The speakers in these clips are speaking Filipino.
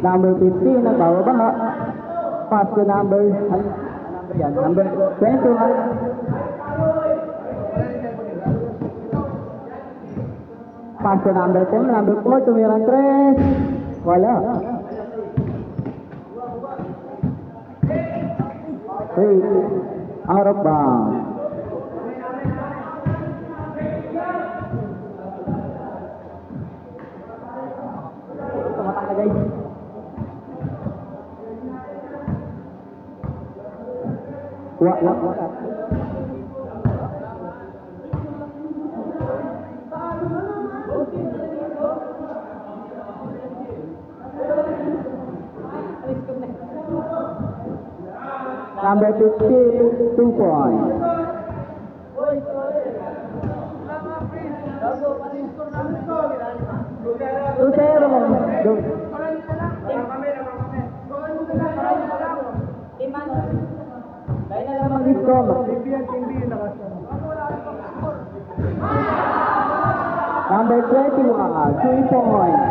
Number 15, nagbababaha. Pass to number 21. Pass to number 4, tumira 3. Wala. 3, out of bounds. Tumatang na guys. Wala. Number 15, 2 points. Number 21, 3 points.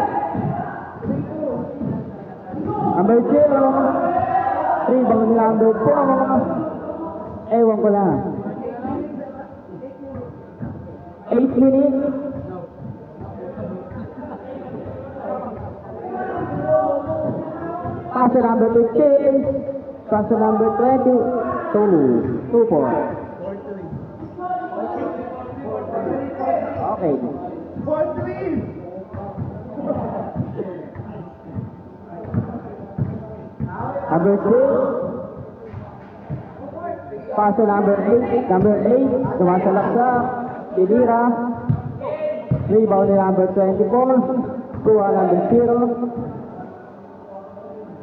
Number 0, 3 bang number 4. Ewan ko lang. 8 minutes. Pass to number 15. Pass to number 22. 2 points. Okay. 4-3. Number 6. Pass to number 8. Number 8. Tumasalak sa Tidira. Rebound ni number 24. Kuha number 0.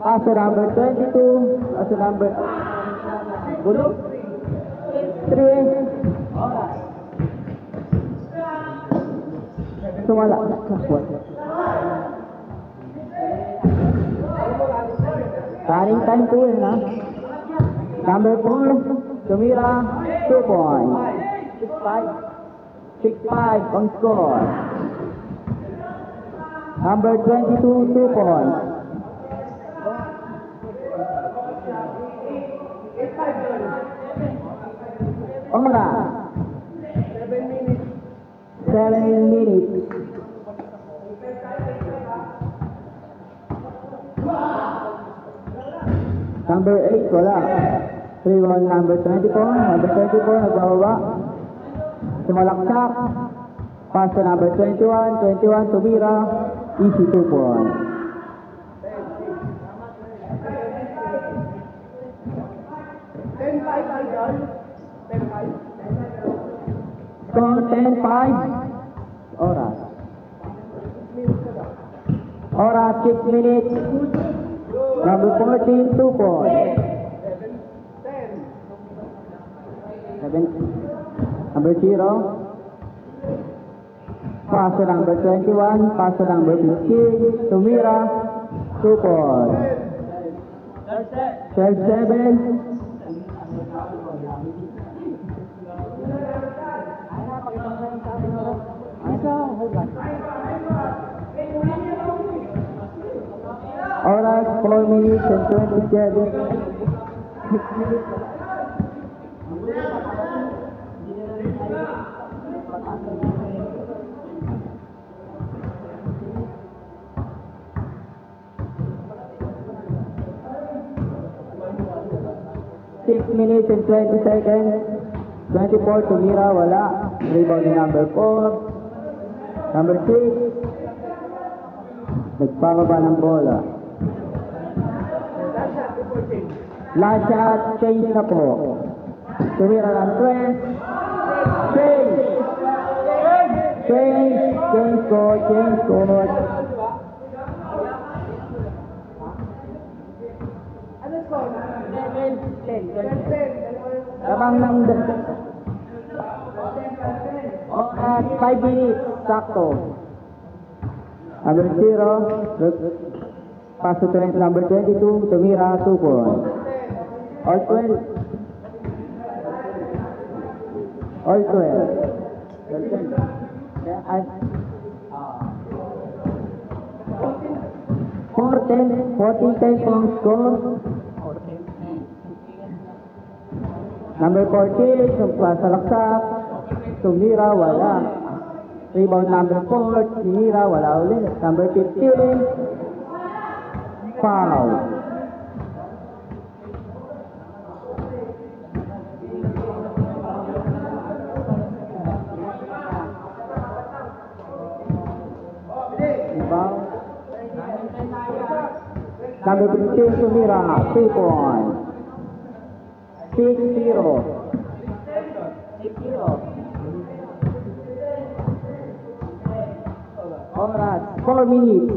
Pass to number 22. Pass to number... Gulo. 3. Sumala. Starting time to win, ha? Number 4, tumira, 2 points. 6-5 on score. Number 22, 2 points. Ora. 7 minutes. Number 8, wala. 3-1, number 24. Number 24, nagbababa. Sumalaksak. Pass to number 21. 21, tumira. Easy 2 points. Score 10-5. Oras. Oras 6 minutes. Number 14, 2 points. 7. Number 0. Pass to number 21. Pass to number 15. Tumira. 2 points. 12-7. Oras 4 minutes and 27. 6 minutes and 20 seconds. 24, tumira, wala. Rebound ni number 4. Number 6. Nagpapaba ng bola. Last shot, change na po. Tumira ng 3. Change! Change court. Lamang ng at 5 minutes, sakto. Number 0, pass to number 22, tumira, 2 points. All 12. All 12. 14-10 pong score. Number 14, sa laksak, tumira, wala. Rebound number 4, tumira, wala ulit. Number 15, foul. Number 15, tumira, 3 points. 6-0. Oras, 4 minutes.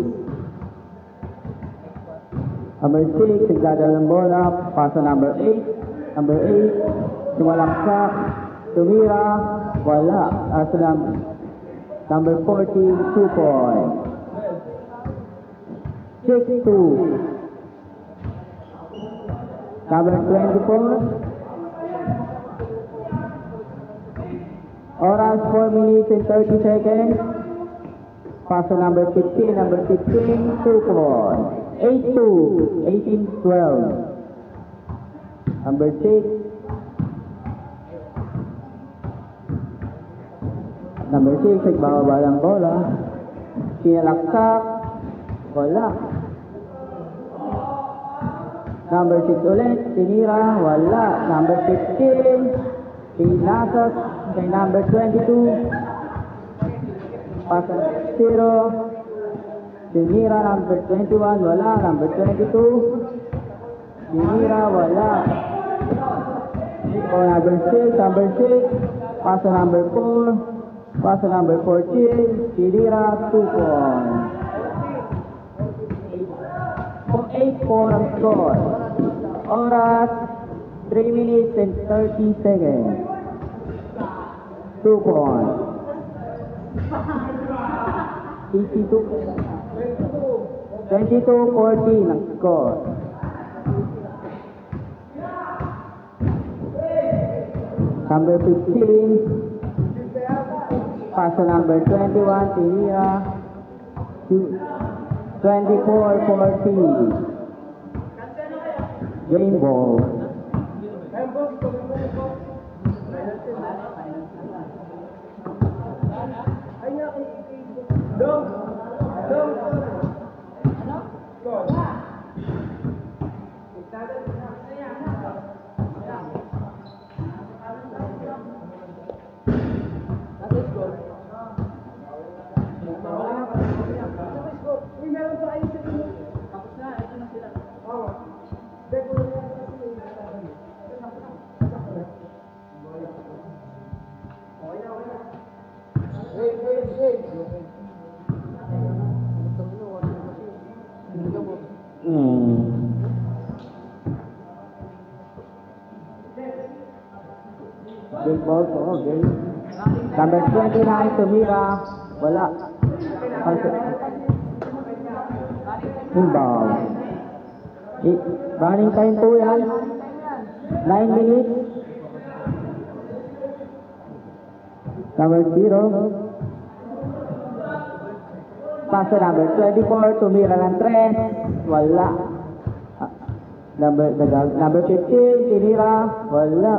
Number 6, nagdadala ng bola, pasa number 8. Number 8, sumalaksak, tumira, wala. Number 40, 2 points. 6-2. Number 24. Oras 4 minutes and 30 seconds. Pass to number 15. Number 15, 2 points. 8-2. 18-12. Number 6. Number 6, nagbababa ng bola. Sinalaksak. Wala. Number 6 ulit, tinira, wala. Number 15, pinasok kay number 22. Pasok 0. Tinira, number 21, wala. Number 22, tinira, wala. O number 6, pasok number 4. Pasok number 14, tinira, 2 points. 8-4 ang score. Oras, 3 minutes and 30 seconds. 2 points. 22-14 ang score. Number 15, pass number 21, tinira. 24-14. Game ball. Game ball po, okay. Number 29, tumira. Wala. Inbound. Running time po yan. 9 minutes. Number 0. Paso number 24, tumira ng 3. Wala. Number 15, tinira. Wala.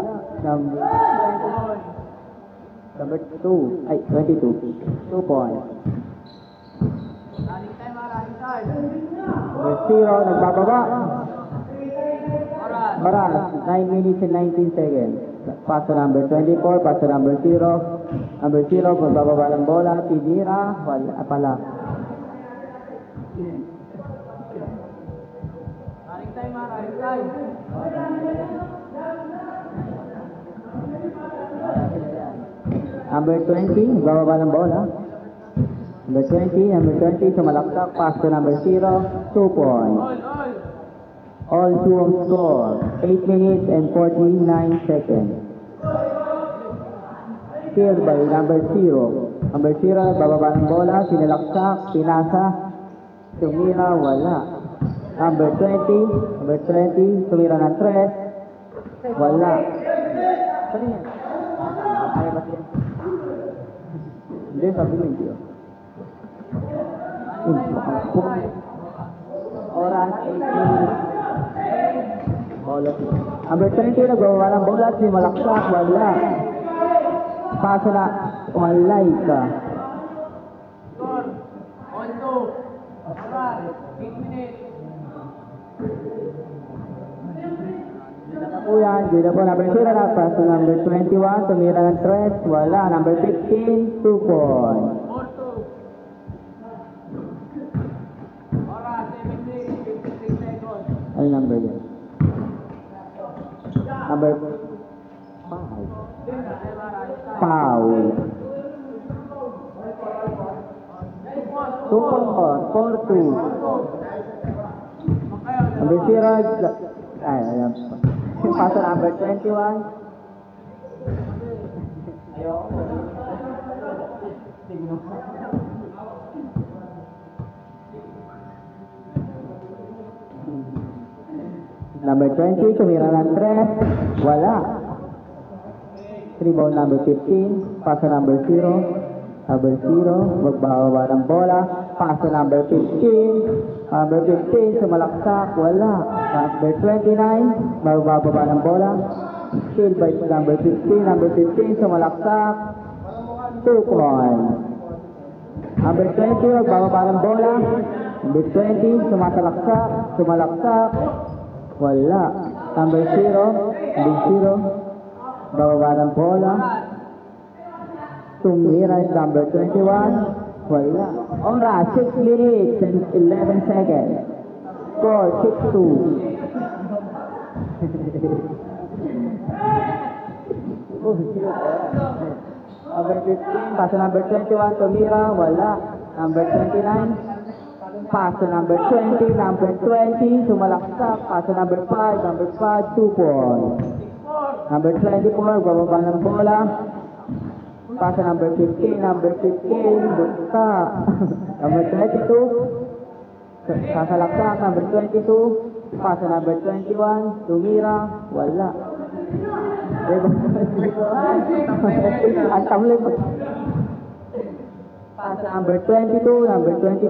Number 2, ay, 22. 2 points. Number 0, nagbababa. Oras, 9 minutes and 19 seconds. Paso number 24, paso number 0. Number 0, pagbababa ng bola, tinira, wala pala. Number 20, bababa ng bola. Number 20, sumalaksak, pass to number 0, 2 points. All two ang score, 8 minutes and 49 seconds. Cleared by number 0. Number 0, bababa ng bola, sinalaksak, pinasa, tumira, wala. Number 20, tumira ng 3, wala. Sorry yan. Ay, ba't yan? Hindi, sabi mo hindi. Oras, 8 minutes. Bola. Number 20, nagbawa ng bola, simalaksak, wala. Paso na, walay ka. Dito po, number 0 na, paso number 21, tumira ng 3, wala. Number 15, 2 points. Ano number yan? Number 5. Foul. 4-2. Number 0, ay, ayan. Paso number 21. Number 20, tumira ng 3, wala. Rebound number 15, paso number 0. Number 0, magbababa ng bola. Paso number 15. Number 15, sumalaksak, wala. Number 29, magbababa ng bola. Steal by number 15. Number 15, sumalaksak, 2 points. Number 20, magbababa ng bola. Number 20, sumalaksak, wala. Number 0, bababa ng bola. Tumira is number 21, wala. Oras, 6 minutes and 11 seconds. Score, 6-2. Number 15, paso number 21, tumira, wala. Number 29, paso number 20, number 20, sumalaksak, paso number 5, 2 points. Number 24, bababa ng bola. Paso number 15, buta. Number 22, sasalaksak, number 22, paso number 21, tumira, wala. Ang tamlay mo. Paso number 22,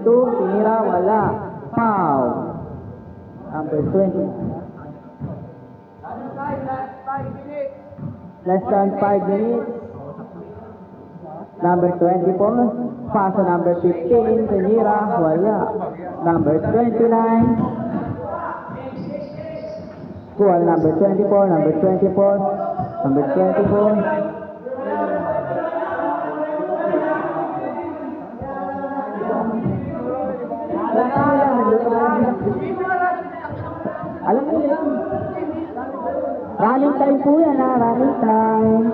tumira, wala. Foul. Number 20. Less than 5 minutes. Number 24, paso number 15, tinira, wala. Number 29, kuha number 24, number 24. Alam mo yan. Running time po yan, running time.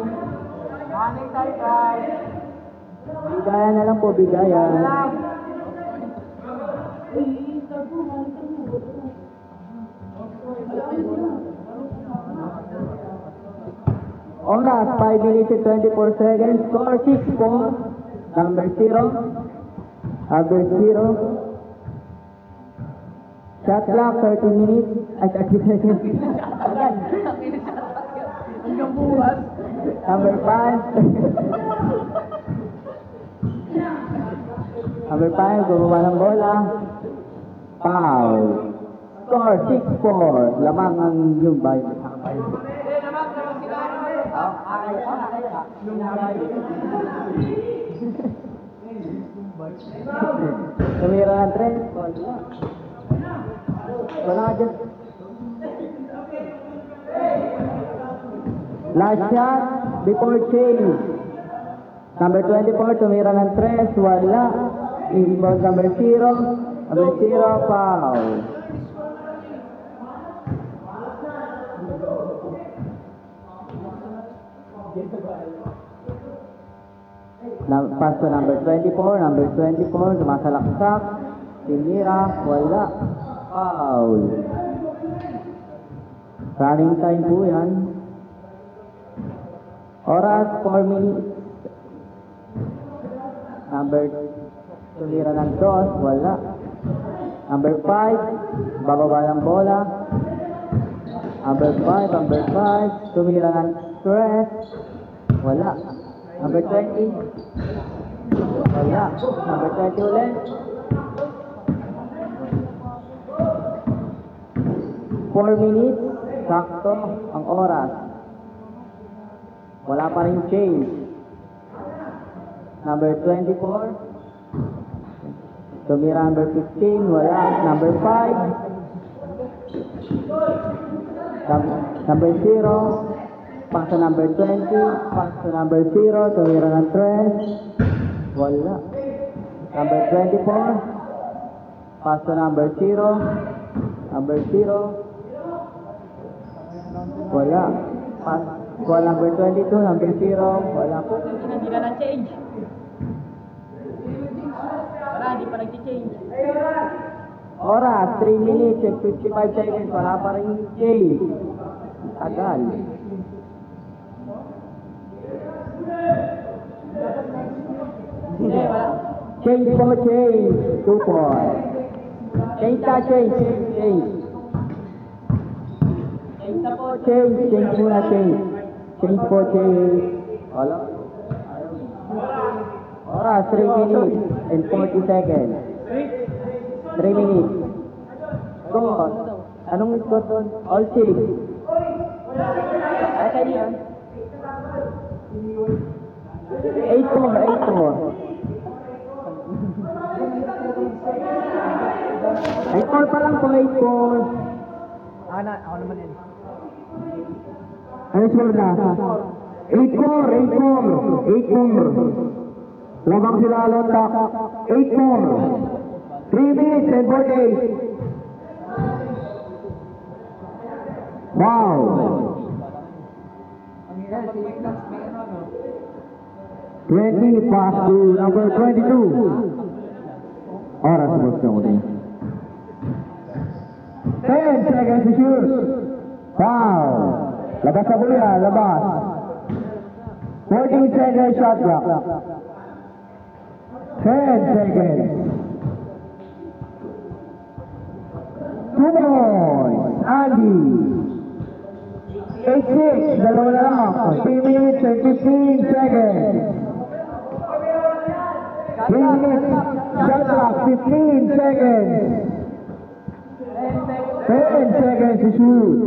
Bigayan na lang po, bigayan. Oras, 5 minutes and 24 seconds. Score 6-4. Number 0. Shot clock, 30 minutes. Ay, 30 seconds. Hanggang bukas. Number 5. Number 5, gumawa ng bola. Foul. Score 6-4. Lamang ang yung bay. Tumira ng 3. Wala dyan. Last shot before change. Number 24, tumira ng 3, wala. Inbound number 0. Number 0, foul. Pass to number 24. Number 24, sumasalaksak. Tinira, wala. Foul. Running time po yan. Oras, 4 minutes. Number, tumira ng 2, wala. Number 5, bababa ng bola. Number 5, tumira ng 3, wala. Number 20, wala. Number 20 ulit. 4 minutes, sakto ang oras. Wala pa rin change. Number 24, tumira number 15, wala. Number 5, number 0, pass to number 20, pass to number 0, tumira ng 3, wala. Number 24, pass to number 0, number 0, wala. Pass to number 22, number 0, wala po. Hindi na na-change. Wala, hindi pa nag-change. Oras, 3 minutes and 55 seconds, wala pa rin change. Tagal. Change po, change. 2 points. Change na, change. Change na po, change. Change muna, change. Change po, change. Wala. Oras, 3 minutes and 40 seconds. 3 minutes. Score. Anong score doon? All 6. Ay, kayo yan. 8-4. Ay, call pa lang po, 8-4. Ako naman yun. Ano score na? 8-4. Labang sila Alontak. 8-4. 3 minutes and 48. Wow. 20 pass to number 22. Oras mo sa ulit. 10 seconds to shoot. Foul. Labas sa bulia, labas. 14 seconds shot clock. 10 seconds. 2 points. Andy. 8-6. Dalawa na lang. 3 minutes and 15 seconds. 3 minutes. Shot clock. 15 seconds. 10 seconds to shoot.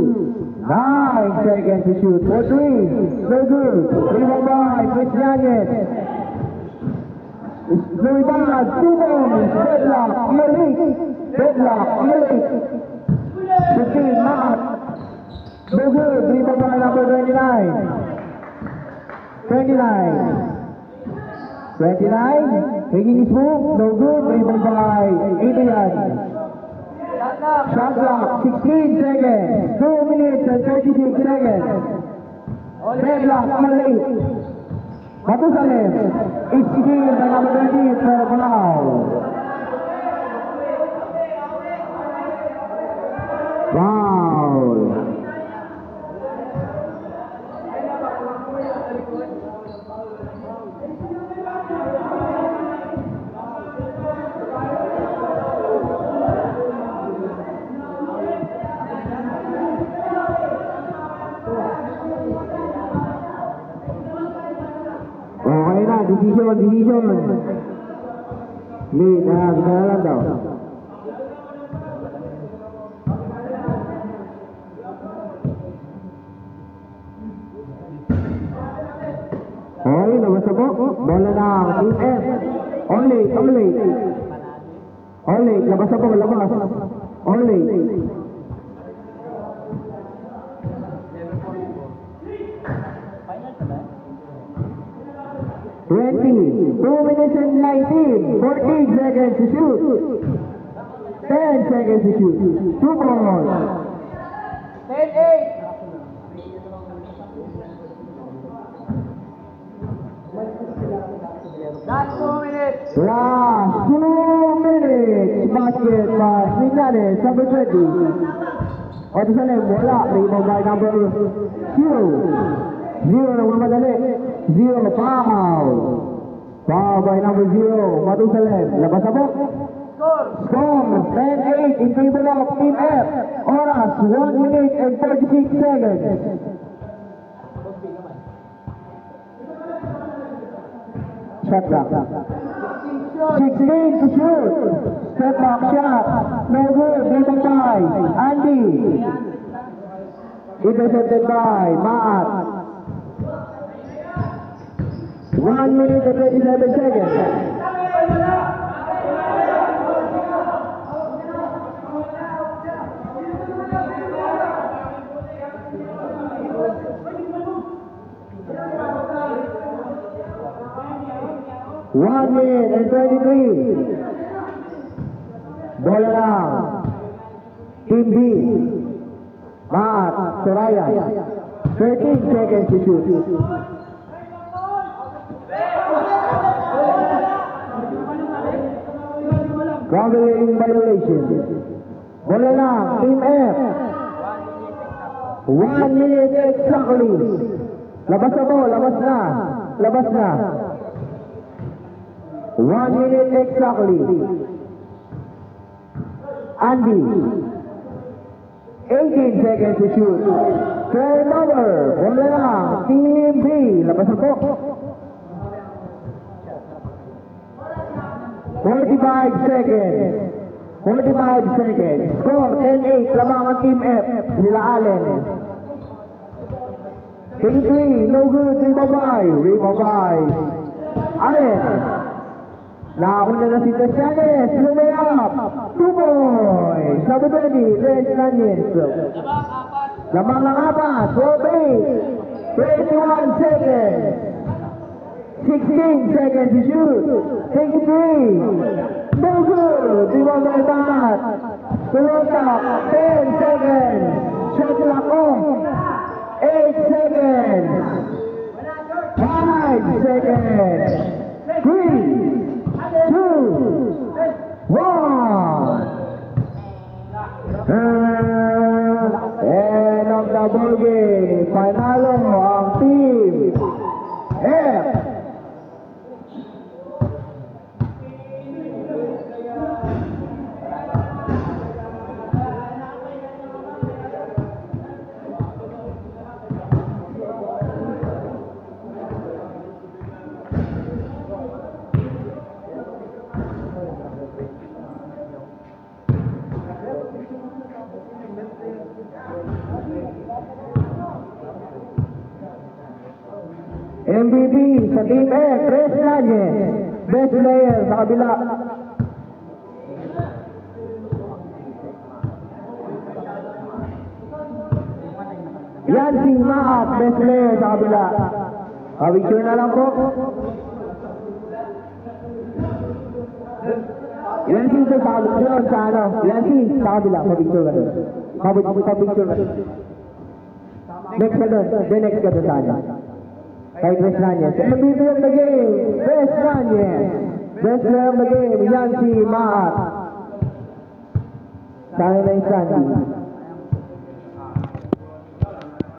9 seconds to shoot. For 3. No good. Rebound by Chris Yanis. Rebound. 2 points. Deadlock. Elite. Deadlock. Elite. 15. Not. No good. Rebound by number 29. 29. Taking his move. No good. Rebound by Adrian. Shot clock, 16 seconds. 2 minutes and 36 seconds. Deadlock, mali. Matusalim. Isigil by number 20 for foul. Foul. Okay na, decision. Lead, bisa lang daw. Okay, labas na po. Bola na, Team F. Only. Labas na po, labas. Only. 20, 2 minutes and 19, 14 seconds to shoot. 10 seconds to shoot. 2 balls. 10-8. Last 2 minutes. Last 2 minutes. Basket by Viñales, number 20. Oto Salem, wala. Rebound by number 0. 0 na mamadali. 0 foul. Foul by number 0. Matu Salem. Labas na po. Score 10-8 in favor of Team F. Oras 1 minute and 36 seconds. Shot clock. 16 to shoot. Step back shot. No good. Rebound by Andy. Intercepted by Maat. 1 minute and 27 seconds. One minute and 23. Bola lang. Team B. Maat, Soraya. 13 seconds to shoot. Traveling violation. Bola lang. Team F. 1 minute exactly. Labas na po. Labas na. Labas na. 1 minute exactly. Andy. 18 seconds to shoot. Turnover. Bola lang. Team B. Labas na po. 45 seconds. 45 seconds. Score 10-8. Lamang ang Team F. Nila Allen. 23. No good. Rebound by. Rebound by Allen. Nakakuna na si Tasyanes. Lumay-up. 2 points. Sabi ba ni Red Lanyes. Lamang ang 4. 12-8. 21 seconds. 16 seconds to shoot. 23. No good. Rebound by Maat. Toronto. 10 seconds. Shot clock off. 8 seconds. 5 seconds. 3. 2, 1. End of the ball game. Panalo ang Team F. MVP sa Team F, Red Lanyes. Best player sa kabila. Yan si Maat, best player sa kabila. Picture na lang po. Yan si sa kabila sa ano. Yan si sa kabila. Picture ka doon. Picture ka doon. Next ka doon. Then next ka doon sa ano. Kay Red Lanyes. MVP of the game, Red Lanyes. Best player of the game, yan si Maat. Sana na yung Sandy.